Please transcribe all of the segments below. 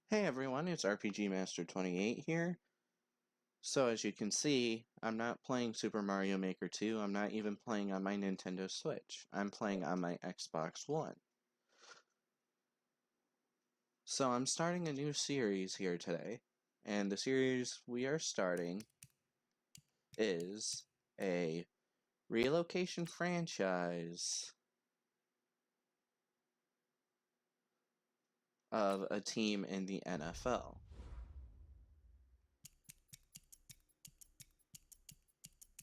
Hey everyone, it's RPG Master 28 here. So as you can see, I'm not playing Super Mario Maker 2, I'm not even playing on my Nintendo Switch. I'm playing on my Xbox One. So I'm starting a new series here today, and the series we are starting is a Relocation Franchise of a team in the NFL.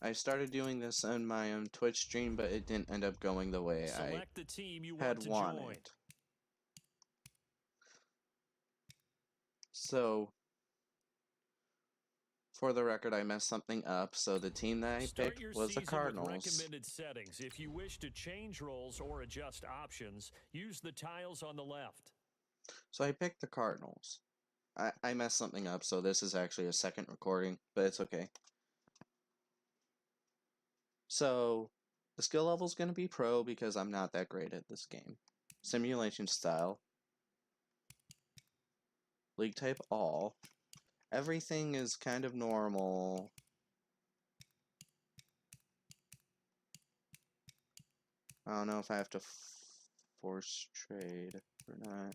I started doing this on my own Twitch stream, but it didn't end up going the way Select the team you had want to wanted. join. So, for the record, I messed something up, so the team that I Start picked your was the season Cardinals. with recommended settings. If you wish to change roles or adjust options, use the tiles on the left. So I picked the Cardinals. I messed something up, so this is actually a second recording, but it's okay. So, the skill level is going to be pro because I'm not that great at this game. Simulation style. League type all. Everything is kind of normal. I don't know if I have to force trade or not.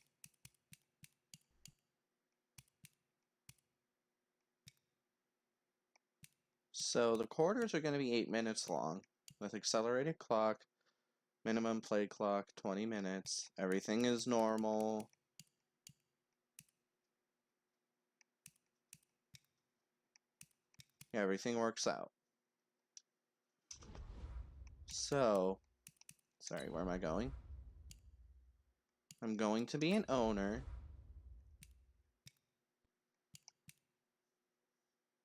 So the quarters are going to be 8 minutes long with accelerated clock, minimum play clock 20 minutes. Everything is normal. Yeah, everything works out. So, sorry, where am I going? I'm going to be an owner.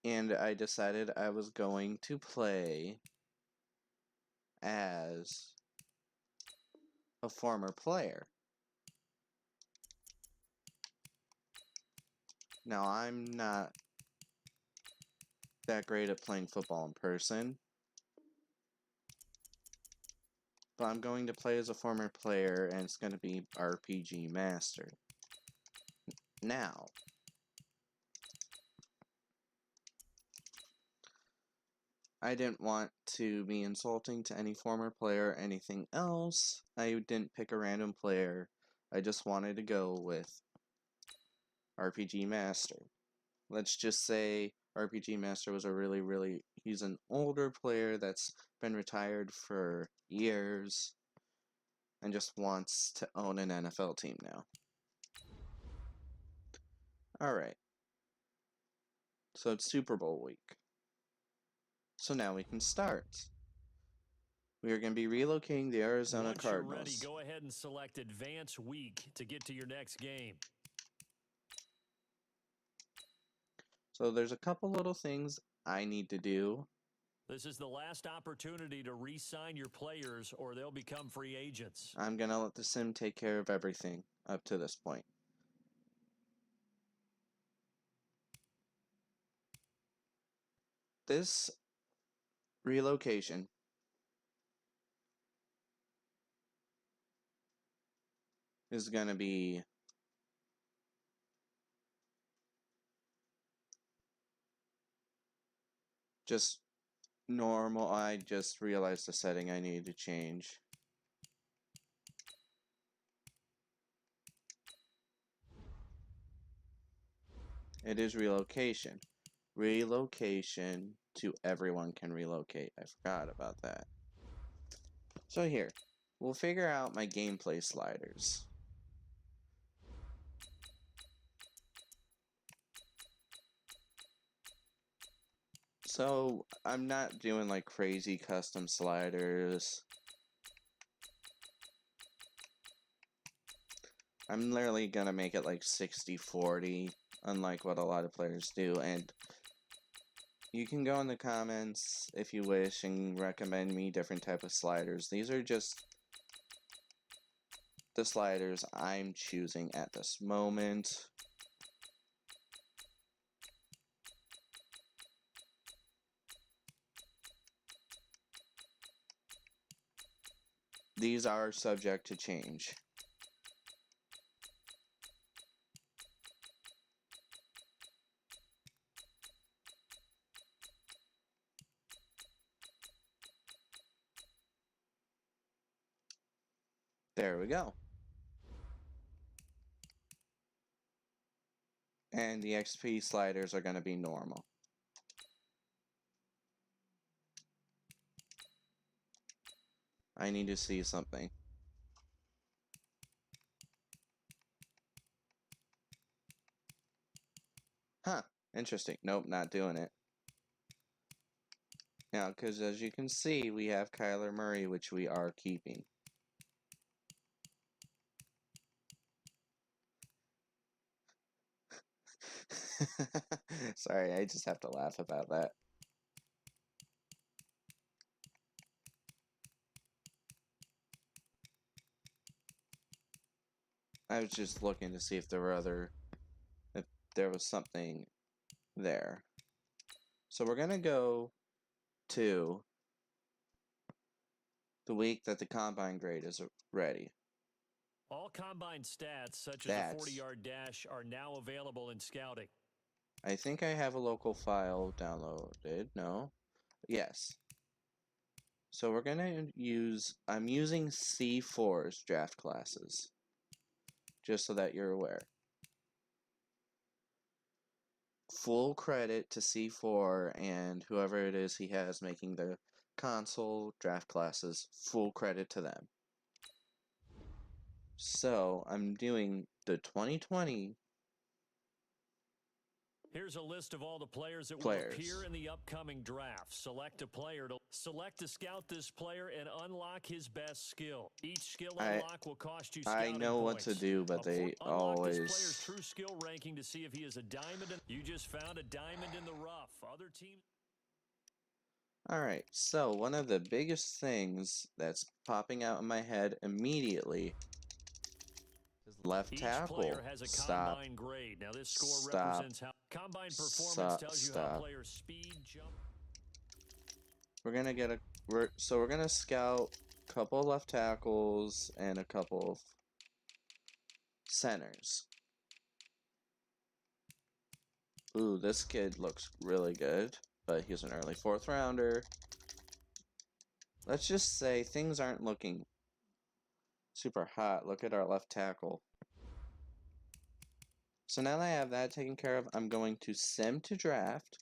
And I decided I was going to play as a former player. Now, I'm not that great at playing football in person, but I'm going to play as a former player, and it's going to be RPG Master. Now, I didn't want to be insulting to any former player or anything else. I didn't pick a random player. I just wanted to go with RPG Master. Let's just say RPG Master was he's an older player that's been retired for years and just wants to own an NFL team now. Alright. So it's Super Bowl week. So now we can start. We are going to be relocating the Arizona Once Cardinals. you're ready, go ahead and select Advance Week to get to your next game. So there's a couple little things I need to do. This is the last opportunity to re-sign your players or they'll become free agents. I'm going to let the sim take care of everything up to this point. This relocation is going to be just normal. I just realized the setting I needed to change. It is relocation. Relocation to everyone can relocate. I forgot about that. So here, we'll figure out my gameplay sliders. So I'm not doing like crazy custom sliders. I'm literally gonna make it like 60-40, unlike what a lot of players do, and you can go in the comments if you wish and recommend me different type of sliders. These are just the sliders I'm choosing at this moment. These are subject to change. There we go. And the XP sliders are going to be normal. I need to see something. Huh. Interesting. Nope, not doing it. Now, because as you can see, we have Kyler Murray, which we are keeping. Sorry, I just have to laugh about that. I was just looking to see if there was something there. So we're gonna go to the week that the combine grade is ready. All combine stats, such as a 40-yard dash, are now available in scouting. I think I have a local file downloaded. No? Yes. So we're gonna I'm using C4's draft classes. Just so that you're aware. Full credit to C4 and whoever it is he has making the console draft classes. Full credit to them. So I'm doing the 2020. Here's a list of all the players that will appear in the upcoming draft. Select to scout this player and unlock his best skill. Each skill unlock will cost you scouting points. I know what to do, but they always... Unlock this player's true skill ranking to see if he is a diamond. You just found a diamond in the rough. Other teams... Alright, so one of the biggest things that's popping out in my head immediately is left tackle. Each player has a combine grade. Now this score represents how combine performance tells you how players' speed, jump. We're gonna scout a couple of left tackles and a couple of centers. Ooh, this kid looks really good, but he's an early 4th rounder. Let's just say things aren't looking super hot. Look at our left tackle. So now that I have that taken care of, I'm going to sim to draft.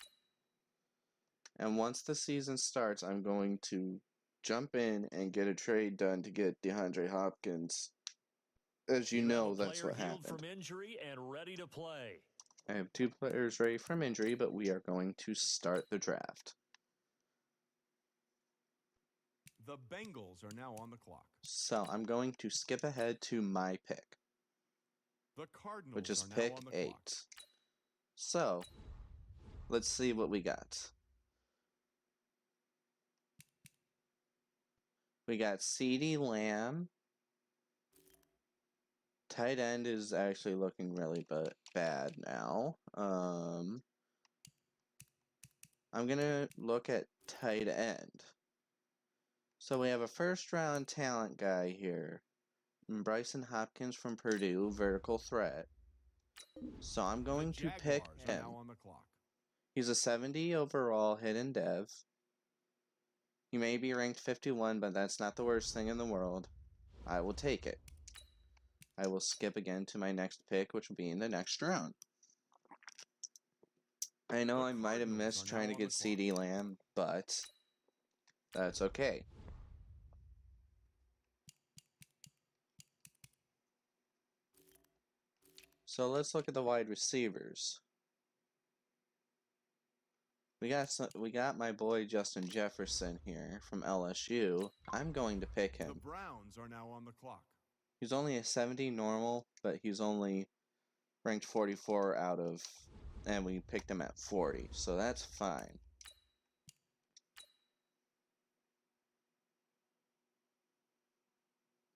And once the season starts, I'm going to jump in and get a trade done to get DeAndre Hopkins. As you know, that's what happened. From injury and ready to play. I have 2 players ready from injury, but we are going to start the draft. The Bengals are now on the clock. So I'm going to skip ahead to my pick. The Cardinals which is are pick now on the 8. clock. So, let's see what we got. We got CeeDee Lamb. Tight end is actually looking really bad now. I'm going to look at tight end. So we have a first-round talent guy here. Bryson Hopkins from Purdue, vertical threat. So I'm going to pick him. Now on the clock. He's a 70 overall hidden dev. He may be ranked 51, but that's not the worst thing in the world. I will take it. I will skip again to my next pick, which will be in the next round. I know I might have missed trying to get CeeDee Lamb, but that's okay. So let's look at the wide receivers. We got my boy Justin Jefferson here from LSU. I'm going to pick him. The Browns are now on the clock. He's only a 70 normal, but he's only ranked 44 out of, and we picked him at 40, so that's fine.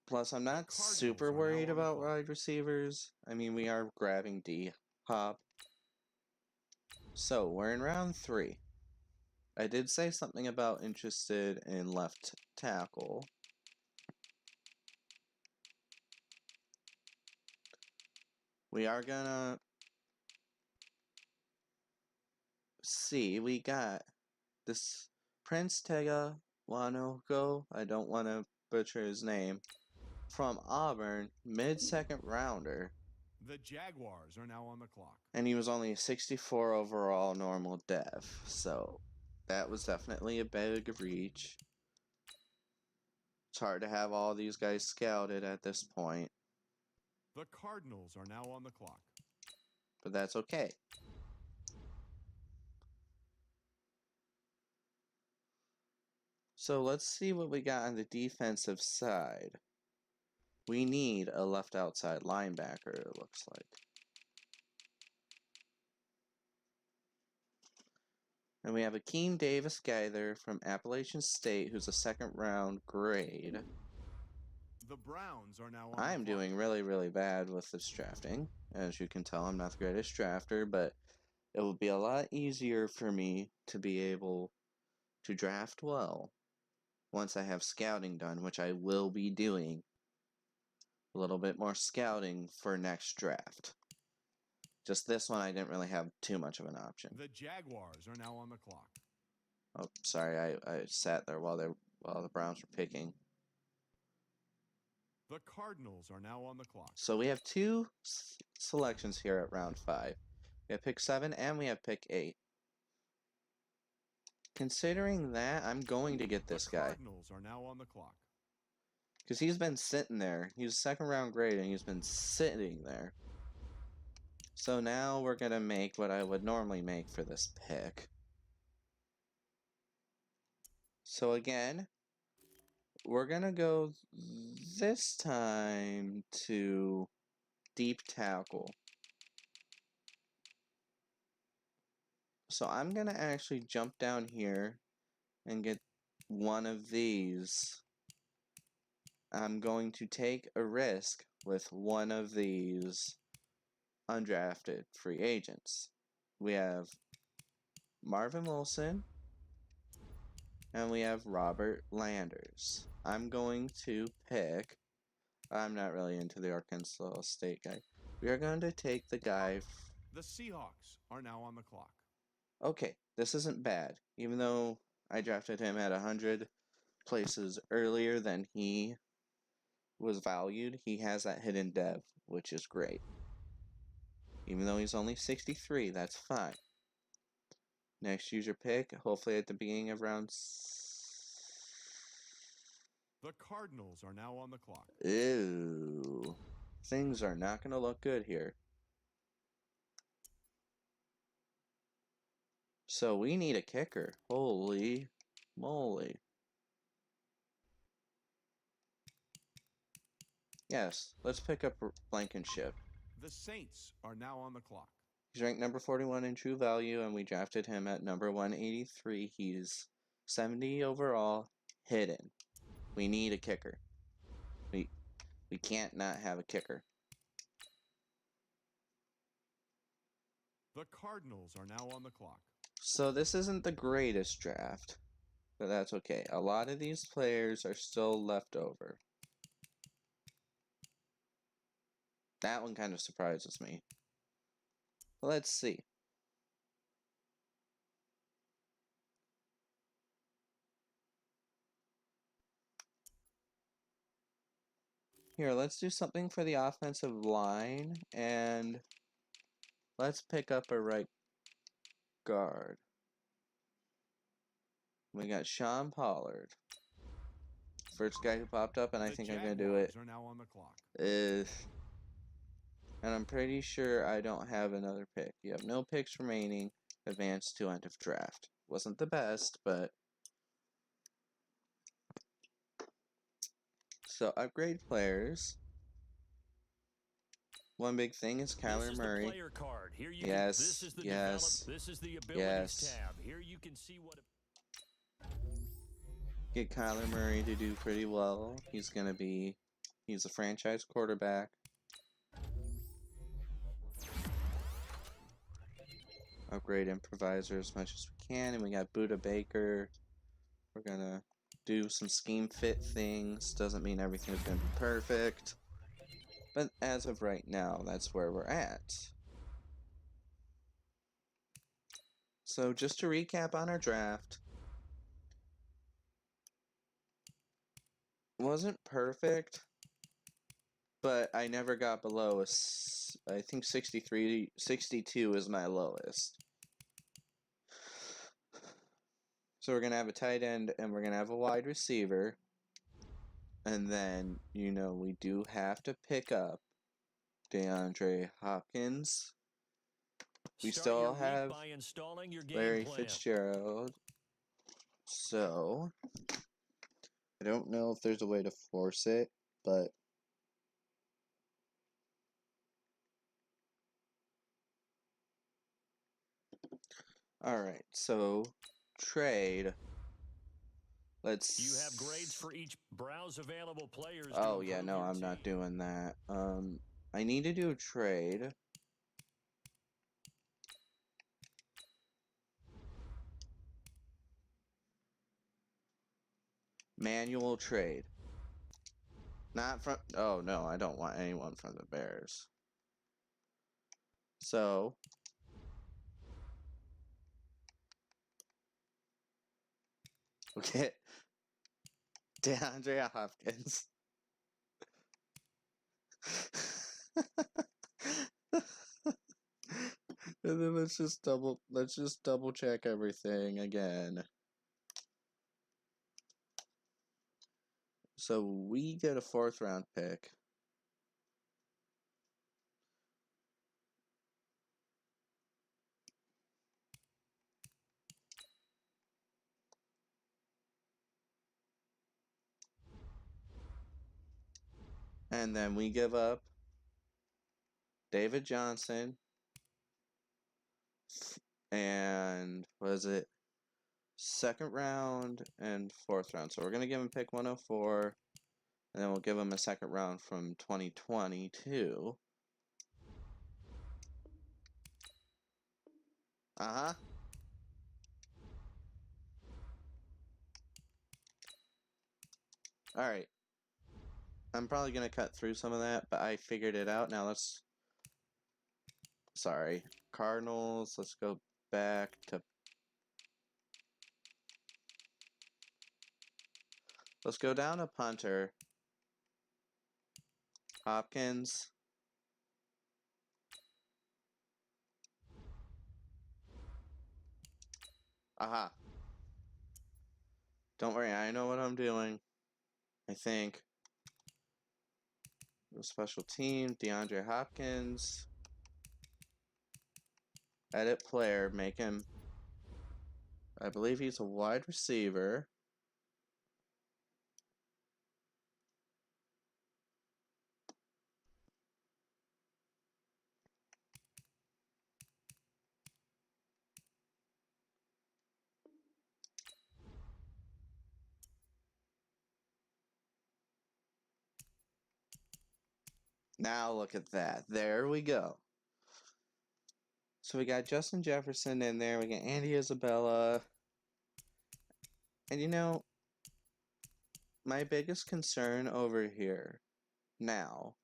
Plus, I'm not super worried about wide receivers. I mean, we are grabbing D-Hop. So, we're in round 3. I did say something about interested in left tackle. We are gonna see. We got this Prince Tega Wanoko. I don't want to butcher his name. from Auburn, mid-second rounder. The Jaguars are now on the clock. And he was only 64 overall normal dev, so that was definitely a big reach. It's hard to have all these guys scouted at this point. The Cardinals are now on the clock. But that's okay. So let's see what we got on the defensive side. We need a left outside linebacker, it looks like. And we have Akeem Davis Gaither from Appalachian State, who's a second round grade. The Browns are now on I'm the clock. doing really, really bad with this drafting. As you can tell, I'm not the greatest drafter, but it will be a lot easier for me to be able to draft well once I have scouting done, which I will be doing. A little bit more scouting for next draft. Just this one, I didn't really have too much of an option. The Jaguars are now on the clock. Oh, sorry, I sat there while the Browns were picking. The Cardinals are now on the clock. So we have two selections here at round 5. We have pick 7 and we have pick 8. Considering that, I'm going to get this guy. The Cardinals are now on the clock. Because he's been sitting there. He's a second round grade and he's been sitting there. So now we're going to make what I would normally make for this pick. So again, we're going to go this time to deep tackle. So I'm going to actually jump down here and get one of these. I'm going to take a risk with one of these undrafted free agents. We have Marvin Wilson and we have Robert Landers. I'm going to pick, I'm not really into the Arkansas State guy. We are going to take the guy. The Seahawks are now on the clock. Okay, this isn't bad. Even though I drafted him at 100 places earlier than he was valued, he has that hidden dev, which is great. Even though he's only 63, that's fine. Next user pick, hopefully at the beginning of round. The Cardinals are now on the clock. Ew. Things are not going to look good here. So we need a kicker. Holy moly. Yes, let's pick up Blankenship. The Saints are now on the clock. He's ranked number 41 in true value, and we drafted him at number 183. He's 70 overall, hidden. We need a kicker. We can't not have a kicker. The Cardinals are now on the clock. So this isn't the greatest draft, but that's okay. A lot of these players are still left over. That one kind of surprises me. Let's see. Here, let's do something for the offensive line, and let's pick up a right guard. We got Sean Pollard. First guy who popped up, and I think I'm going to do it. Are now on the clock. And I'm pretty sure I don't have another pick. You have no picks remaining. Advance to end of draft. Wasn't the best, but... So, upgrade players. One big thing is Kyler Murray. Player card. Here you yes, this is the yes, this is the abilities tab. Here you can see what... Get Kyler Murray to do pretty well. He's a franchise quarterback. Upgrade improviser as much as we can, and we got Buda Baker. We're gonna do some scheme fit things. Doesn't mean everything's gonna be perfect, but as of right now, that's where we're at. So just to recap on our draft, wasn't perfect, But I never got below I think 63, 62 is my lowest. So we're going to have a tight end and we're going to have a wide receiver. And then, we do have to pick up DeAndre Hopkins. We still have Larry Fitzgerald. So, I don't know if there's a way to force it, but alright, so trade. You have grades for each browse available players. Oh yeah, no, I'm not doing that. I need to do a trade. Manual trade. Not from... Oh, no, I don't want anyone from the Bears. So... we'll get DeAndre Hopkins. And then let's just double check everything again. So we get a 4th round pick. And then we give up David Johnson. And was it 2nd round and 4th round? So we're going to give him pick 104. And then we'll give him a 2nd round from 2022. Uh-huh. Alright. I'm probably going to cut through some of that, but I figured it out. Now let's... Sorry. Cardinals. Let's go back to... Let's go down to punter. Hopkins. Aha. Don't worry, I know what I'm doing. I think. Special team, DeAndre Hopkins. Edit player, make him... I believe he's a wide receiver. Now look at that. There we go. So we got Justin Jefferson in there. We got Andy Isabella. And my biggest concern over here now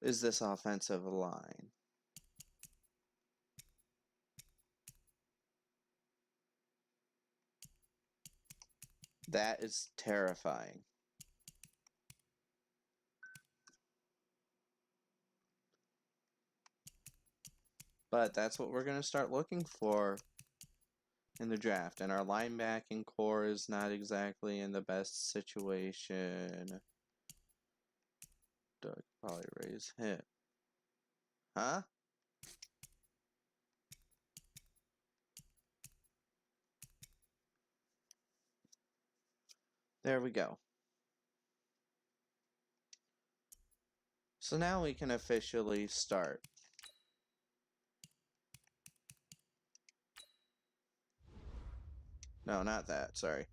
is this offensive line. That is terrifying. But that's what we're going to start looking for in the draft. And our linebacking core is not exactly in the best situation. Doug probably raise him. Huh? There we go. So now we can officially start. No, not that, sorry.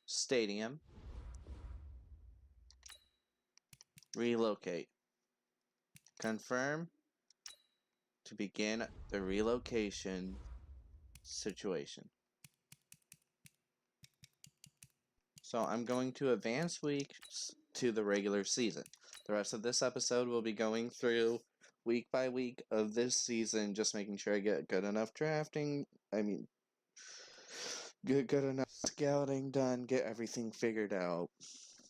Stadium. Relocate. Confirm to begin the relocation situation. So I'm going to advance weeks to the regular season. The rest of this episode will be going through week by week of this season, just making sure I get good enough drafting. get good enough scouting done, get everything figured out.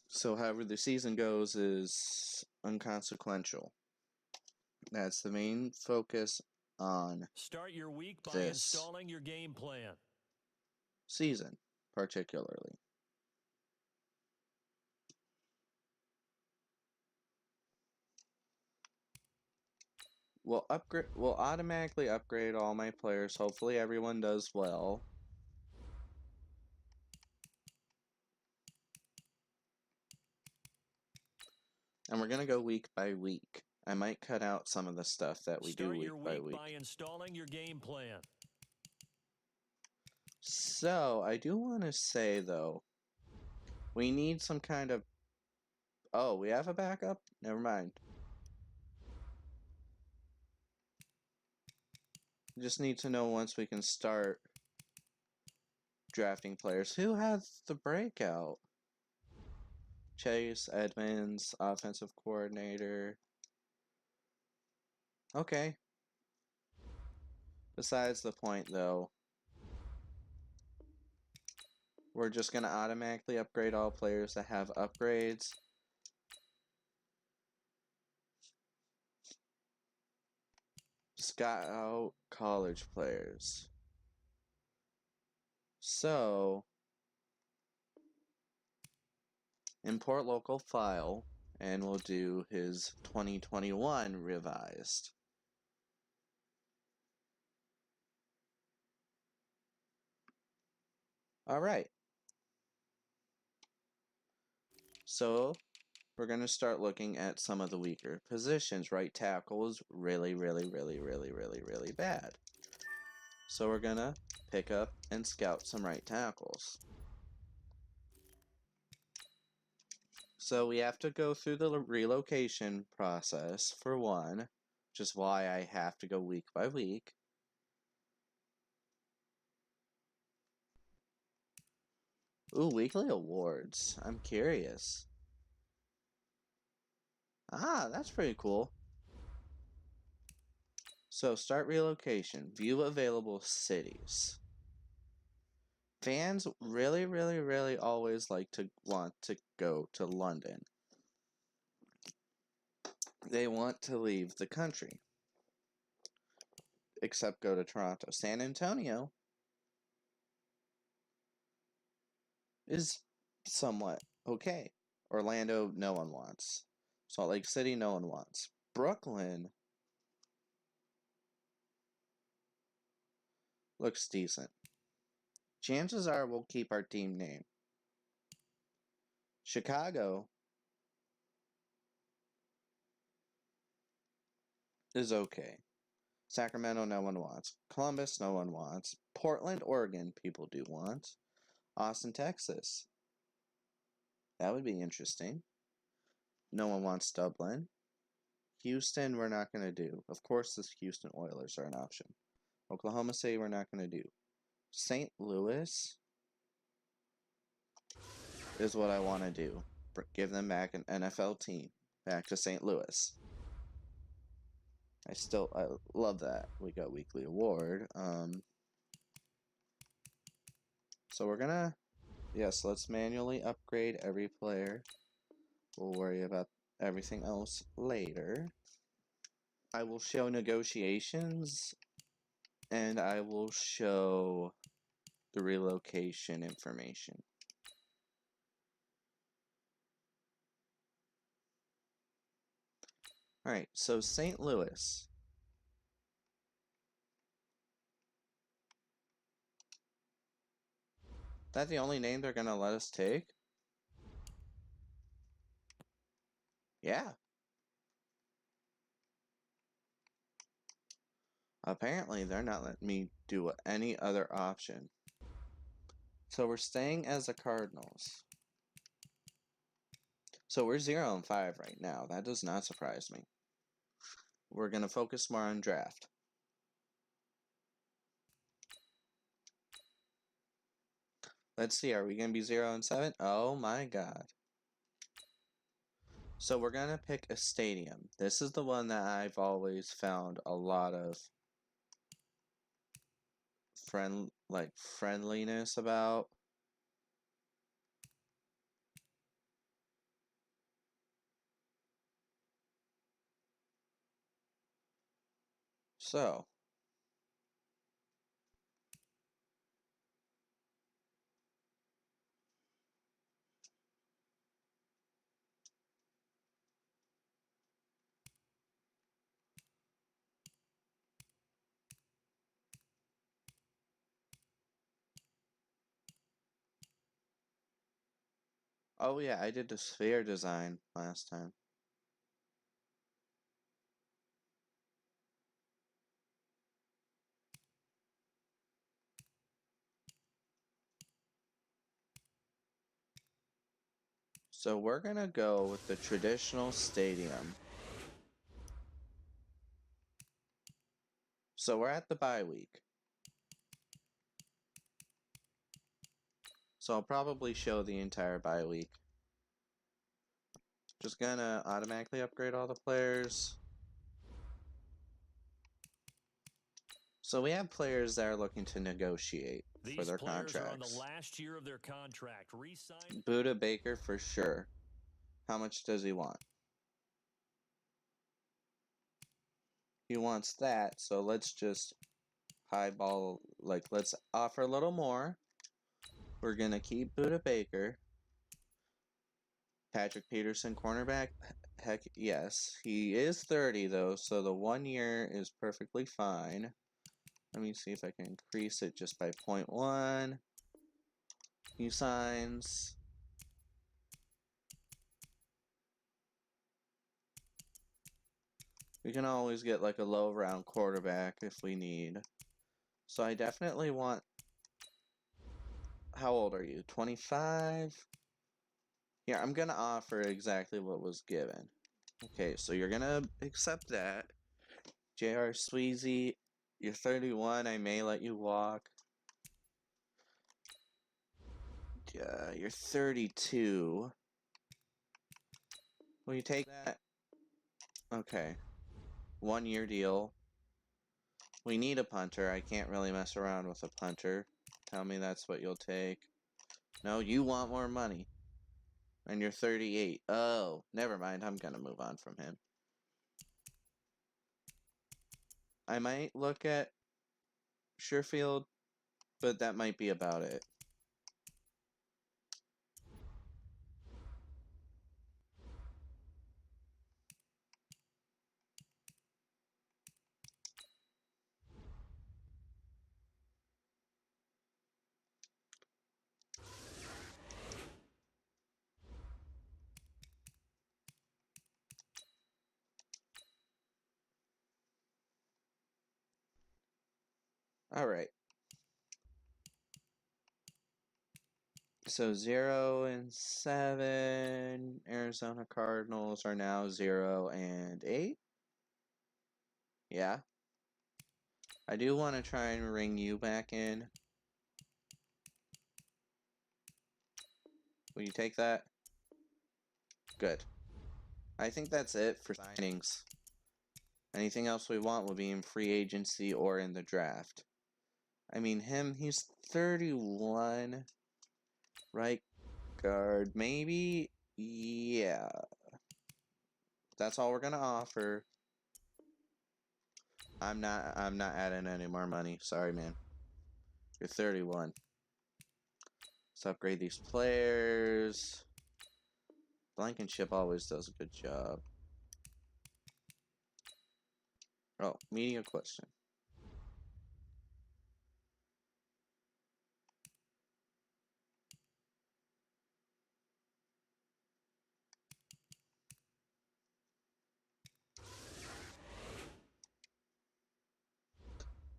So however the season goes is inconsequential. That's the main focus on Start your week by installing your game plan. Season, particularly. We'll automatically upgrade all my players. Hopefully everyone does well. And we're going to go week by week. I might cut out some of the stuff that we do week by week. By installing your game plan. So, I do want to say, though, we need some kind of... Oh, we have a backup? Never mind. Just need to know once we can start drafting players. Who has the breakout? Chase Edmonds, offensive coordinator. Okay. Besides the point, though, we're just going to automatically upgrade all players that have upgrades. Scout college players. So, import local file, and we'll do his 2021 revised. All right. So, we're going to start looking at some of the weaker positions. Right tackle is really bad. So we're going to pick up and scout some right tackles. So we have to go through the relocation process for one, which is why I have to go week by week. Ooh, weekly awards. I'm curious. Ah, that's pretty cool. So start relocation. View available cities. Fans really always want to go to London. They want to leave the country. Except go to Toronto. San Antonio is somewhat okay. Orlando, no one wants. Salt Lake City, no one wants. Brooklyn looks decent. Chances are we'll keep our team name. Chicago is okay. Sacramento, no one wants. Columbus, no one wants. Portland, Oregon, people do want. Austin, Texas. That would be interesting. No one wants Dublin. Houston, we're not going to do. Of course, the Houston Oilers are an option. Oklahoma City, we're not going to do. St. Louis is what I want to do. Give them back an NFL team. Back to St. Louis. I love that. We got weekly award. So we're gonna, yes, let's manually upgrade every player. We'll worry about everything else later. I will show negotiations, and I will show the relocation information. Alright, so St. Louis. That the only name they're gonna let us take? Yeah. Apparently, they're not letting me do any other option. So we're staying as the Cardinals. So we're 0-5 right now. That does not surprise me. We're going to focus more on draft. Let's see, are we going to be 0-7? Oh my god. So we're going to pick a stadium. This is the one that I've always found a lot of friendliness about. So, oh yeah, I did the sphere design last time. So we're gonna go with the traditional stadium. So we're at the bye week. So I'll probably show the entire bye week. Just gonna automatically upgrade all the players. So we have players that are looking to negotiate for their contracts. These players are on the last year of their contract. Resign Buda Baker for sure. How much does he want? He wants that, so let's just highball, let's offer a little more. We're gonna keep Buda Baker. Patrick Peterson, cornerback. Heck, yes. He is 30, though, so the 1 year is perfectly fine. Let me see if I can increase it just by 0.1. He signs. We can always get like a low round quarterback if we need. So I definitely want... How old are you? 25? Yeah, I'm gonna offer exactly what was given. Okay, so you're gonna accept that. J.R. Sweezy, you're 31, I may let you walk. You're 32. Will you take that? Okay. 1 year deal. We need a punter. I can't really mess around with a punter. Tell me that's what you'll take. No, you want more money. And you're 38. Oh, never mind. I'm gonna move on from him. I might look at Sherfield, but that might be about it. Alright. So 0 and 7. Arizona Cardinals are now 0 and 8. Yeah. I do want to try and ring you back in. Will you take that? Good. I think that's it for signings. Anything else we want will be in free agency or in the draft. I mean, he's 31. Right guard, maybe? Yeah. That's all we're gonna offer. I'm not adding any more money. Sorry, man. You're 31. Let's upgrade these players. Blankenship always does a good job. Oh, media question.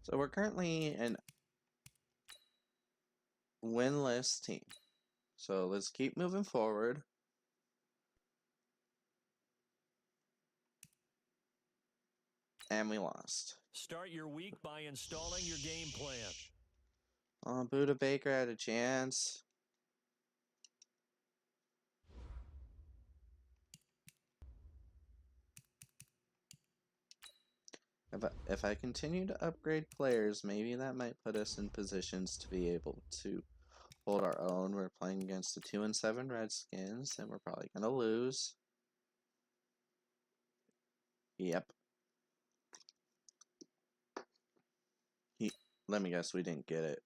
So we're currently an winless team. So let's keep moving forward. And we lost. Start your week by installing your game plan. Oh, Buda Baker had a chance. If I continue to upgrade players, maybe that might put us in positions to be able to hold our own. We're playing against the 2-7 Redskins, and we're probably gonna lose. Yep. Let me guess, we didn't get it.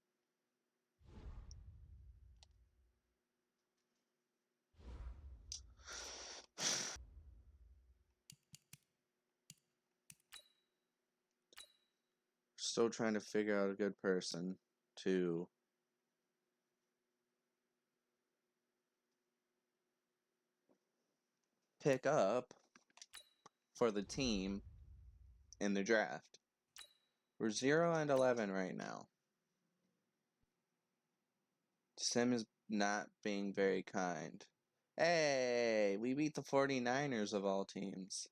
Still trying to figure out a good person to pick up for the team in the draft. We're 0-11 right now. Sim is not being very kind. Hey, we beat the 49ers of all teams.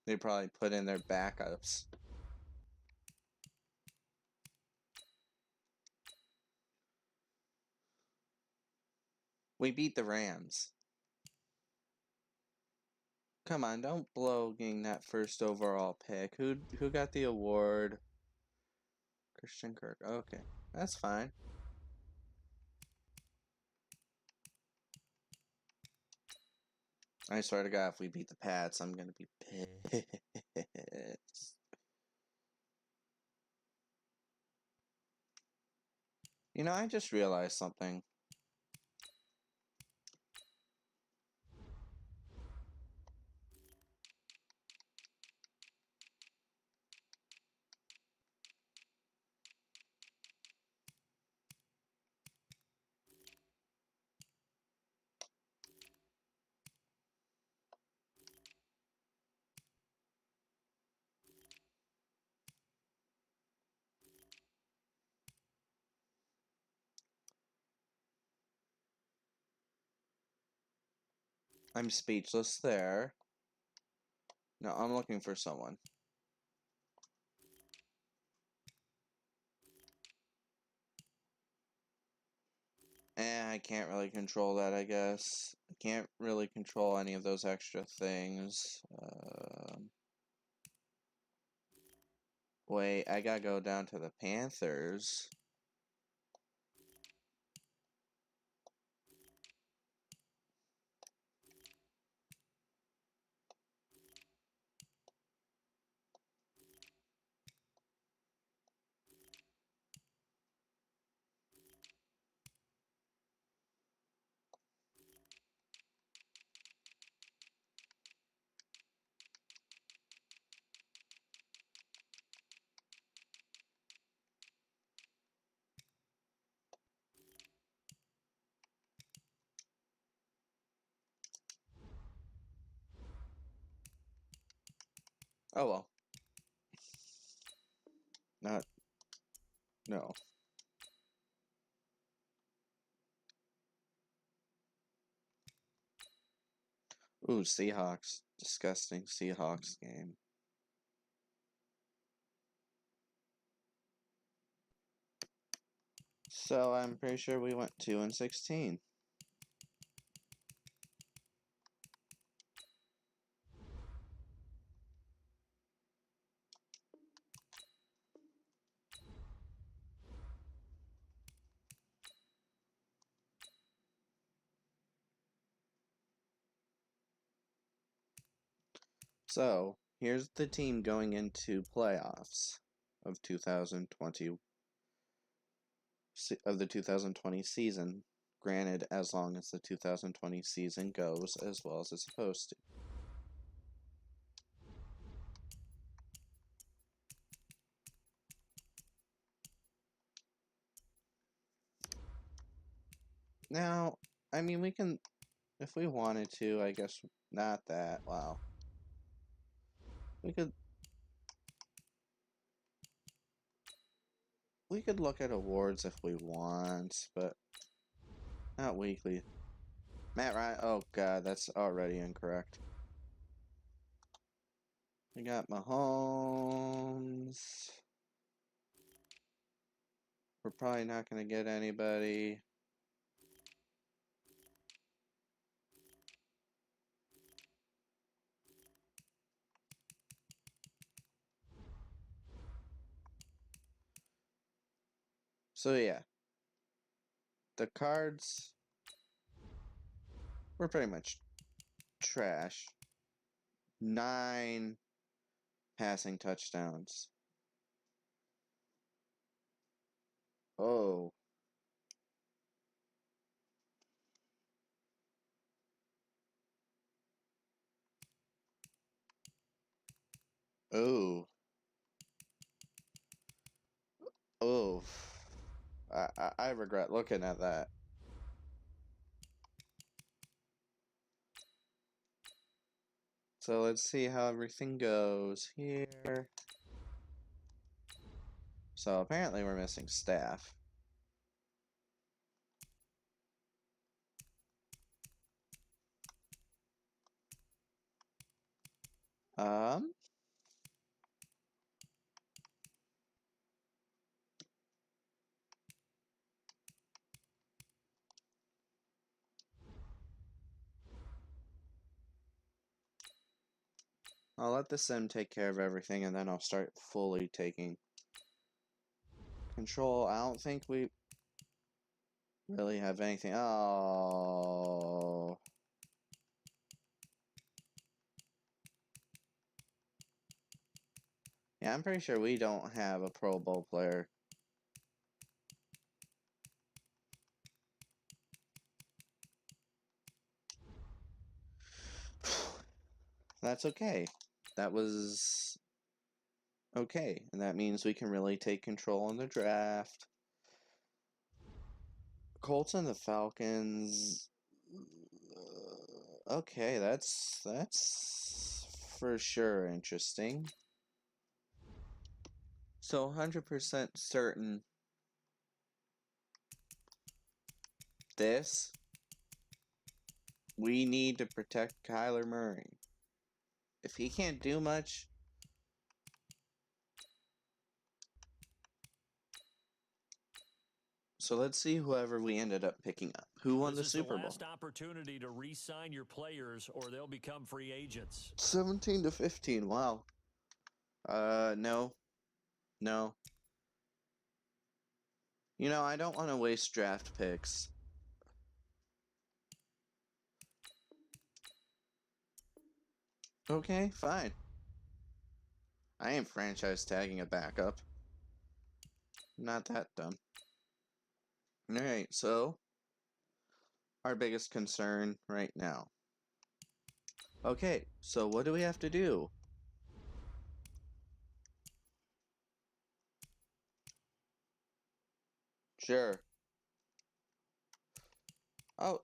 They probably put in their backups. We beat the Rams. Come on, don't blow getting that first overall pick. Who got the award? Christian Kirk. Okay, that's fine. I swear to God, if we beat the Pats, I'm gonna be pissed. You know, I just realized something. I'm speechless there. No, I'm looking for someone. I can't really control that, I guess. I can't really control any of those extra things. Wait, I gotta go down to the Panthers. Oh well. No. Ooh, Seahawks. Disgusting Seahawks game. So I'm pretty sure we went 2-16. So here's the team going into playoffs of 2020 of the 2020 season. Granted, as long as the 2020 season goes as well as it's supposed to. Now, I mean, we can, if we wanted to, I guess, not that, wow. We could look at awards if we want, but not weekly. Matt Ryan, oh god, that's already incorrect. We got Mahomes. We're probably not going to get anybody. So yeah, the cards were pretty much trash. 9 passing touchdowns. Oh. Oh. Oh. I regret looking at that. So let's see how everything goes here. So apparently we're missing staff. I'll let the sim take care of everything and then I'll start fully taking control. I don't think we really have anything. Oh. Yeah, I'm pretty sure we don't have a Pro Bowl player. That's okay. That was okay. And that means we can really take control in the draft. Colts and the Falcons. Okay, that's for sure interesting. So 100% certain this, we need to protect Kyler Murray. If he can't do much, so let's see whoever we ended up picking up. Who won the Super Bowl? This is the last opportunity to re-sign your players or they'll become free agents. 17-15, wow. No. No. You know, I don't want to waste draft picks. Okay, fine. I am franchise tagging a backup. Not that dumb. Alright, so our biggest concern right now. Okay, so what do we have to do? Sure. Oh,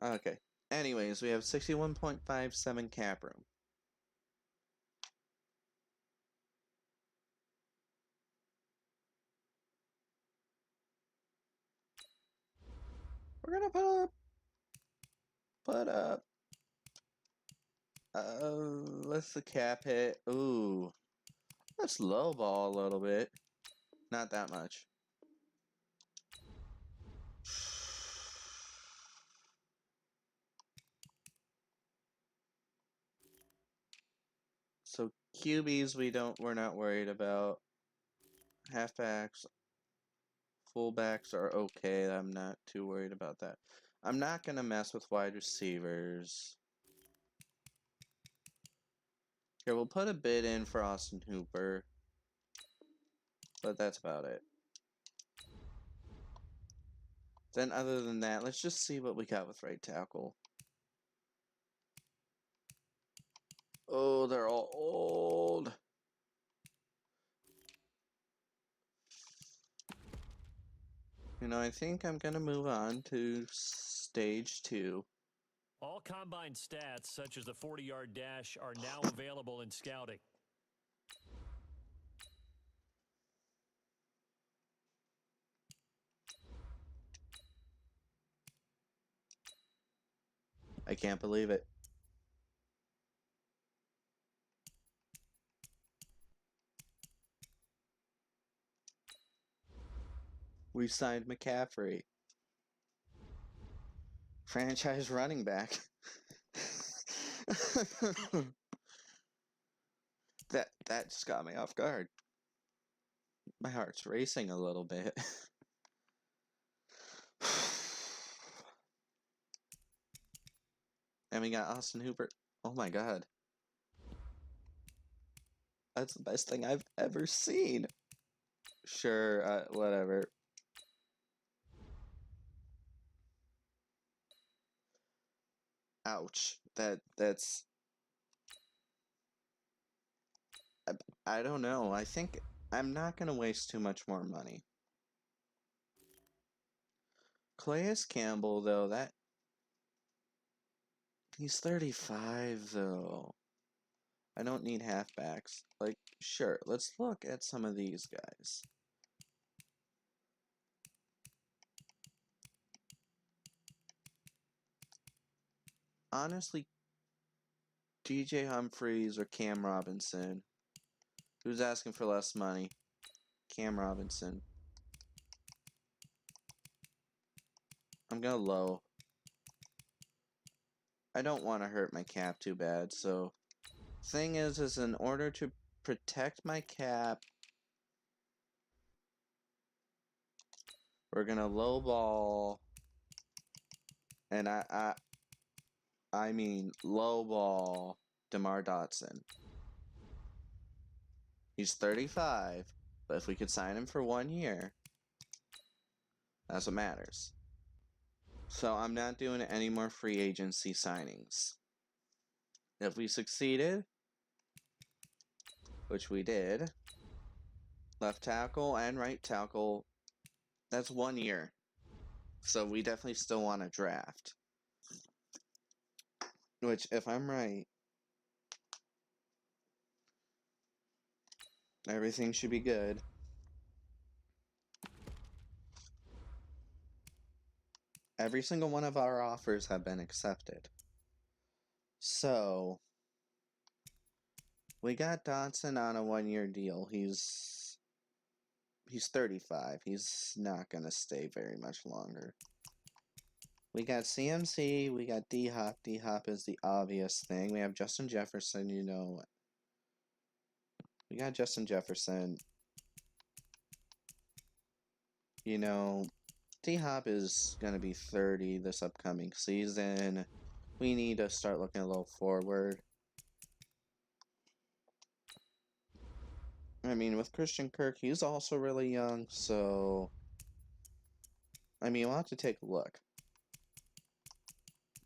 okay. Anyways, we have 61.57 cap room. We're gonna put up. What's the cap hit? Ooh, let's lowball a little bit. Not that much. So QBs we're not worried about. Halfbacks, fullbacks are okay. I'm not too worried about that. I'm not gonna mess with wide receivers. Here, we'll put a bid in for Austin Hooper. But that's about it. Then other than that, let's just see what we got with right tackle. Oh, they're all old. You know, I think I'm going to move on to stage 2. All combine stats, such as the 40-yard dash, are now available in scouting. I can't believe it. We signed McCaffrey. Franchise running back. That just got me off guard. My heart's racing a little bit. And we got Austin Hooper. Oh my god. That's the best thing I've ever seen. Sure, whatever. Ouch. That's... I don't know. I think I'm not going to waste too much more money. Calais Campbell, though, that... He's 35, though. I don't need halfbacks. Like, sure, let's look at some of these guys. Honestly, DJ Humphries or Cam Robinson. Who's asking for less money? Cam Robinson. I'm gonna low. I don't want to hurt my cap too bad, so... Thing is in order to protect my cap, we're gonna lowball... And I mean lowball DeMar Dotson. He's 35, but if we could sign him for 1 year, that's what matters. So I'm not doing any more free agency signings. If we succeeded, which we did, left tackle and right tackle, that's 1 year. So we definitely still want to draft. Which, if I'm right, everything should be good. Every single one of our offers have been accepted. So, we got Dotson on a 1 year deal. He's 35. He's not going to stay very much longer. We got CMC. We got D-Hop. D-Hop is the obvious thing. We have Justin Jefferson, you know. We got Justin Jefferson. You know, D-Hop is going to be 30 this upcoming season. We need to start looking a little forward. I mean, with Christian Kirk, he's also really young, so... I mean, we'll have to take a look.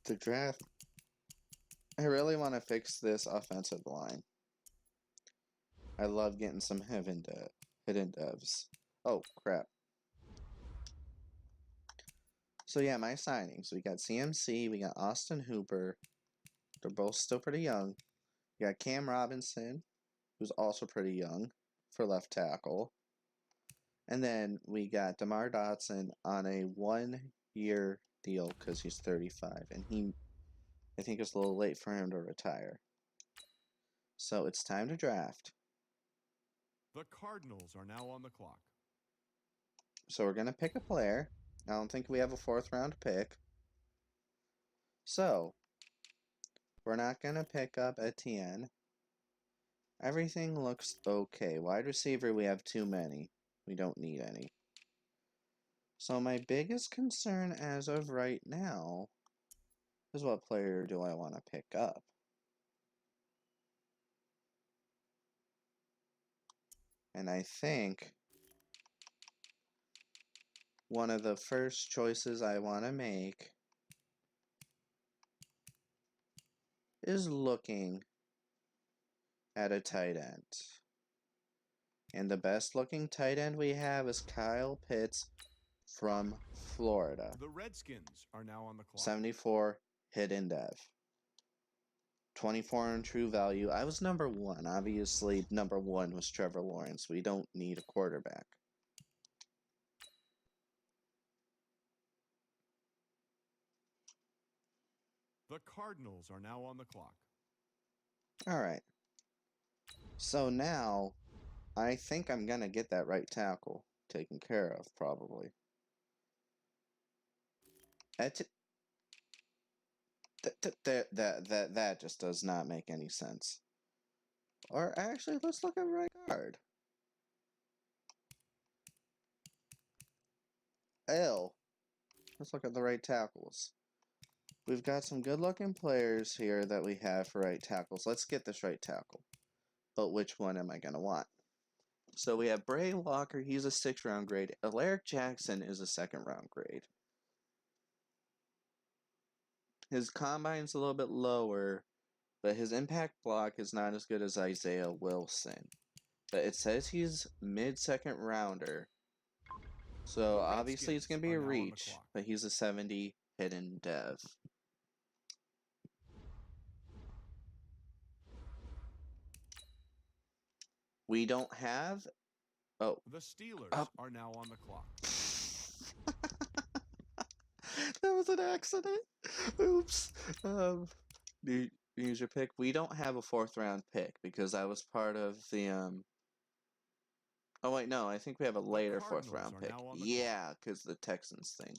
The draft... I really want to fix this offensive line. I love getting some hidden devs. Oh, crap. So yeah, my signings. We got CMC, we got Austin Hooper. They're both still pretty young. We got Cam Robinson, who's also pretty young, for left tackle. And then we got DeMar Dotson on a 1 year deal because he's 35. And I think it's a little late for him to retire. So it's time to draft. The Cardinals are now on the clock. So we're going to pick a player. I don't think we have a 4th round pick. So, we're not going to pick up Etienne. Everything looks okay. Wide receiver, we have too many. We don't need any. So my biggest concern as of right now is what player do I want to pick up? And I think one of the first choices I want to make is looking at a tight end. And the best looking tight end we have is Kyle Pitts from Florida. The Redskins are now on the clock. 74 hidden dev. 24 in true value. I was number 1. Obviously, number 1 was Trevor Lawrence. We don't need a quarterback. The Cardinals are now on the clock. Alright. So now, I think I'm going to get that right tackle taken care of, probably. That just does not make any sense. Or actually, let's look at right guard. Let's look at the right tackles. We've got some good-looking players here that we have for right tackles. Let's get this right tackle. But which one am I going to want? So we have Bray Walker, he's a 6th round grade. Alaric Jackson is a 2nd round grade. His combine's a little bit lower, but his impact block is not as good as Isaiah Wilson. But it says he's mid-2nd rounder. So obviously it's going to be a reach, but he's a 70 hidden dev. We don't have... Oh. The Steelers are now on the clock. That was an accident. Oops. Use your pick. We don't have a 4th round pick because I was part of the Oh wait, no. I think we have a later 4th round pick. Yeah, because the Texans thing.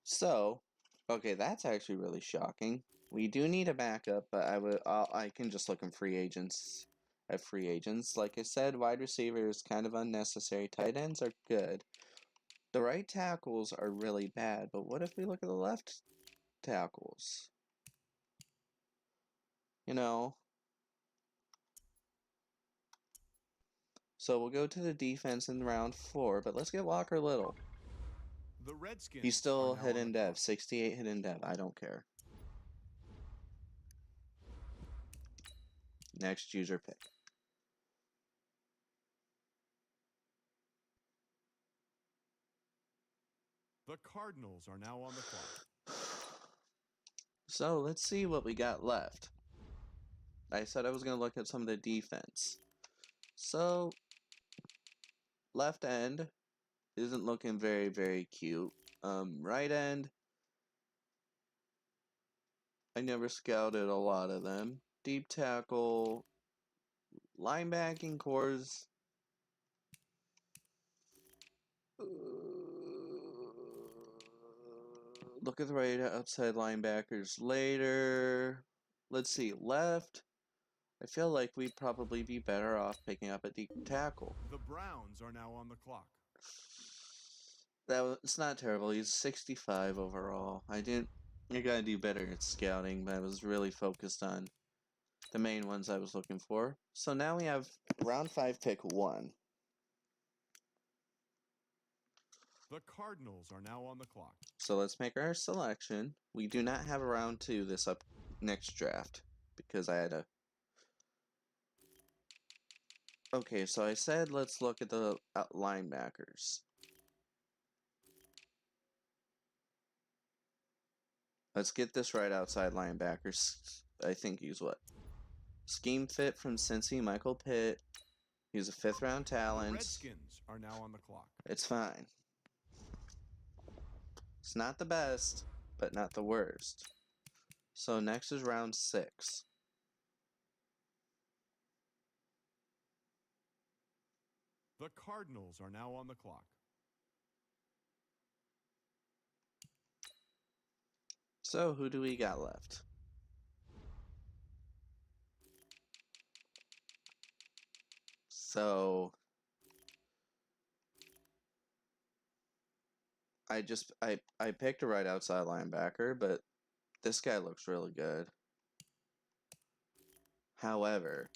So, okay, that's actually really shocking. We do need a backup, but I can just look in free agents. At free agents, like I said, wide receiver is kind of unnecessary. Tight ends are good. The right tackles are really bad, but what if we look at the left tackles? You know. So we'll go to the defense in round 4, but let's get Walker Little. The Redskins. He's still hidden dev, 68 hidden dev. I don't care. Next user pick. The Cardinals are now on the clock. So let's see what we got left. I said I was going to look at some of the defense. So, left end isn't looking very, very cute. Right end, I never scouted a lot of them. Deep tackle, linebacking cores. Look at the right outside linebackers later. Let's see, left. I feel like we'd probably be better off picking up a deep tackle. The Browns are now on the clock. It's not terrible. He's 65 overall. I gotta do better at scouting, but I was really focused on the main ones I was looking for. So now we have round 5, pick 1. The Cardinals are now on the clock. So let's make our selection. We do not have a round 2 this next draft because I had a... Okay, so I said let's look at the linebackers. Let's get this right outside linebackers. I think he's what? Scheme fit from Cincy, Michael Pitt. He's a 5th round talent. The Redskins are now on the clock. It's fine. It's not the best, but not the worst. So next is round 6. The Cardinals are now on the clock. So who do we got left? So I picked a right outside linebacker, but this guy looks really good. However,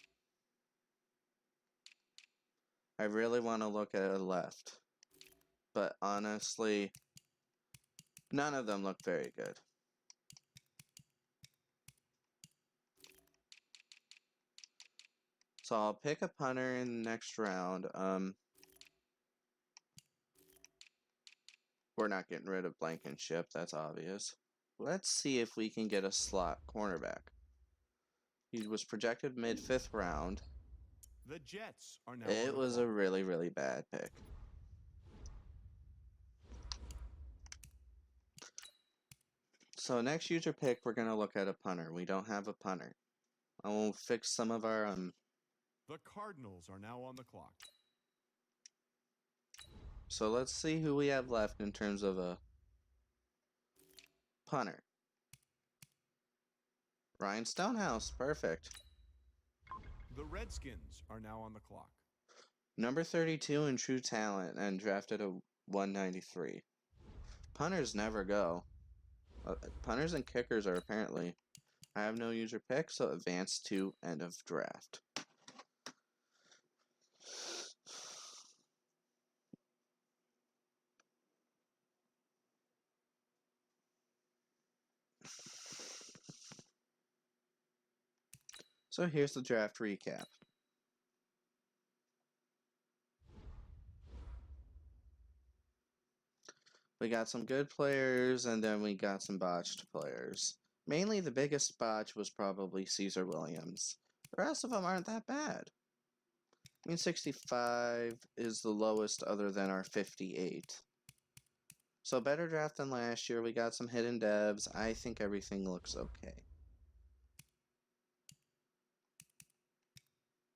I really want to look at a left. But honestly, none of them look very good. So I'll pick a punter in the next round. We're not getting rid of Blankenship, that's obvious. Let's see if we can get a slot cornerback. He was projected mid-5th round. The Jets are now. It was a really, really bad pick. So next user pick, we're going to look at a punter. We don't have a punter. I will fix some of our... The Cardinals are now on the clock. So let's see who we have left in terms of a punter. Ryan Stonehouse, perfect. The Redskins are now on the clock. Number 32 in true talent and drafted a 193. Punters never go. Punters and kickers are apparently. I have no user pick, so advance to end of draft. So here's the draft recap. We got some good players, and then we got some botched players. Mainly the biggest botch was probably Caesar Williams. The rest of them aren't that bad. I mean, 65 is the lowest other than our 58. So better draft than last year. We got some hidden devs. I think everything looks okay.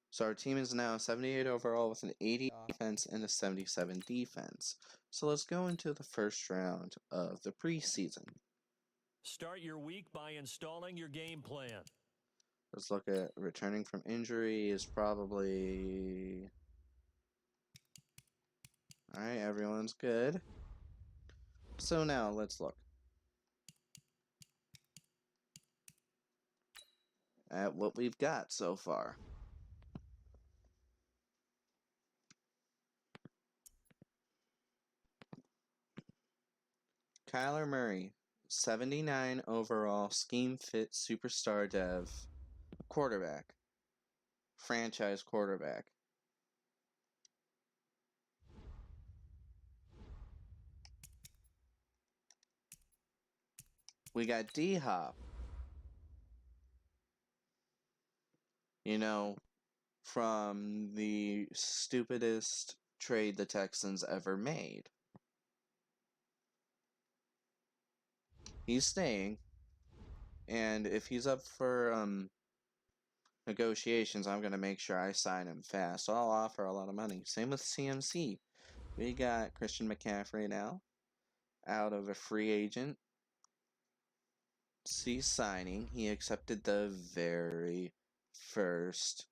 So our team is now 78 overall with an 80 offense and a 77 defense. So let's go into the first round of the preseason. Start your week by installing your game plan. Let's look at returning from injury is probably... Alright, everyone's good. So now let's look at what we've got so far. Kyler Murray, 79 overall, scheme fit superstar dev, quarterback, franchise quarterback. We got D-Hop. You know, from the stupidest trade the Texans ever made. He's staying, and if he's up for negotiations, I'm going to make sure I sign him fast. So I'll offer a lot of money. Same with CMC. We got Christian McCaffrey now, out of a free agent. Signing. He accepted the very first.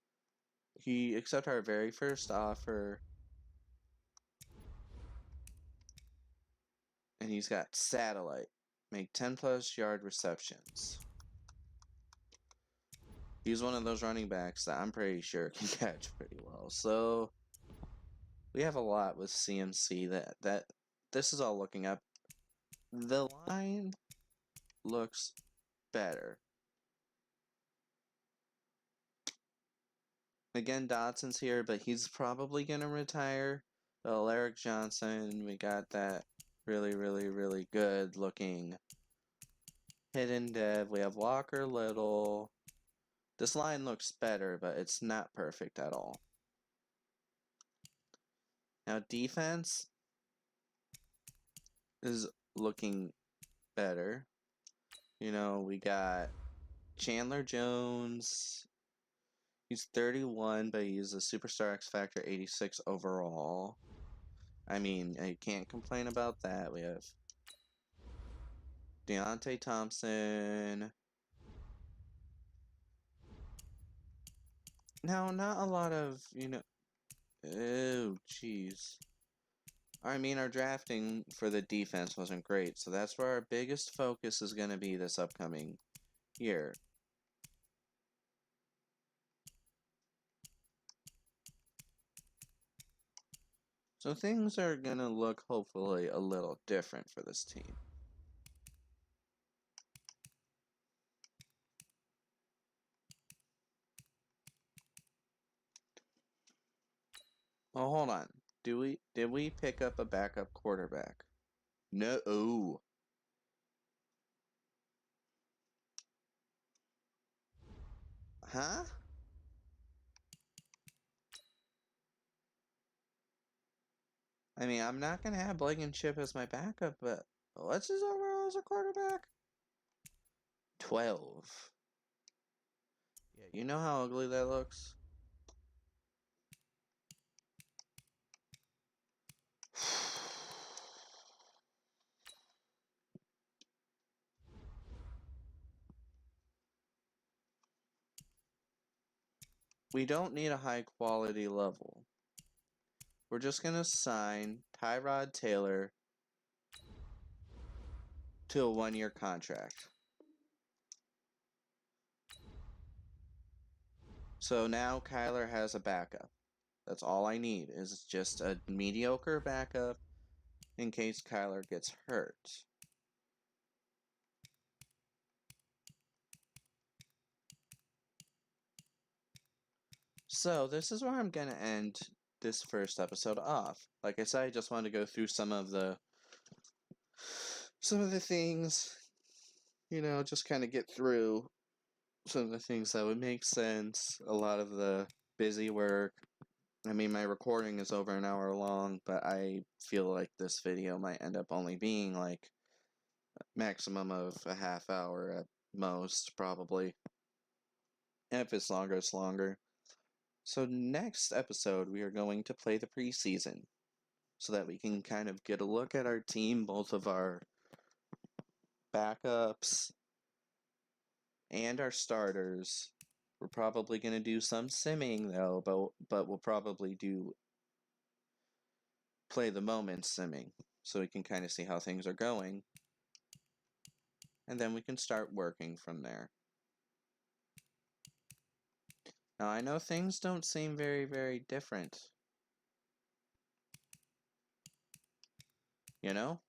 He accepted our very first offer. And he's got satellite. Make 10 plus yard receptions. He's one of those running backs that I'm pretty sure can catch pretty well. So we have a lot with CMC that this is all looking up. The line looks better. Again, Dotson's here, but he's probably gonna retire. Eric Johnson, we got that really, really, really good looking hidden dev. We have Walker Little. This line looks better, but it's not perfect at all. Now defense is looking better. You know, we got Chandler Jones. He's 31, but he's a Superstar X Factor 86 overall. I mean, I can't complain about that. We have Deontay Thompson. Now, not a lot of, you know... Oh, jeez. I mean, our drafting for the defense wasn't great, so that's where our biggest focus is going to be this upcoming year. So things are going to look, hopefully, a little different for this team. Oh, hold on. Did we pick up a backup quarterback? No. Oh. Huh? I mean, I'm not going to have Blake and Chip as my backup, but what's his overall as a quarterback? 12. Yeah, you know how ugly that looks? we don't need a high quality level. We're just going to sign Tyrod Taylor to a 1-year contract. So now Kyler has a backup. That's all I need, is just a mediocre backup in case Kyler gets hurt. So this is where I'm going to end this first episode off. Like I said, I just wanted to go through some of the things, you know, just kind of get through some of the things that would make sense, a lot of the busy work. I mean, my recording is over an hour long, but I feel like this video might end up only being like maximum of a half hour at most, probably. And if it's longer, it's longer. So next episode, we are going to play the preseason so that we can kind of get a look at our team, both of our backups and our starters. We're probably going to do some simming though, but we'll probably play the moment simming so we can kind of see how things are going. And then we can start working from there. Now I know things don't seem very, very different. You know?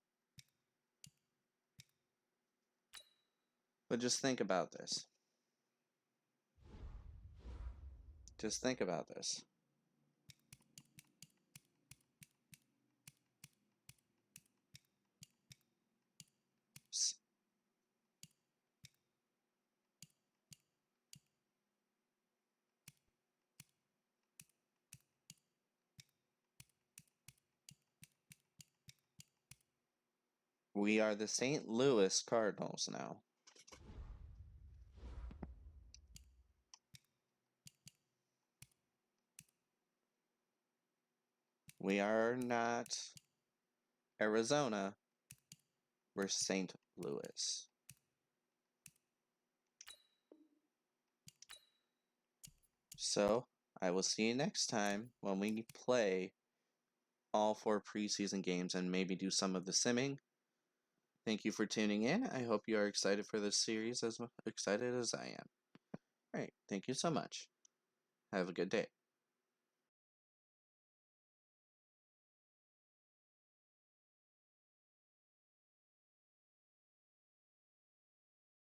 But just think about this. Just think about this. We are the St. Louis Cardinals now. We are not Arizona. We're St. Louis. So, I will see you next time when we play all 4 preseason games and maybe do some of the simming. Thank you for tuning in. I hope you are excited for this series as excited as I am. Alright, thank you so much. Have a good day.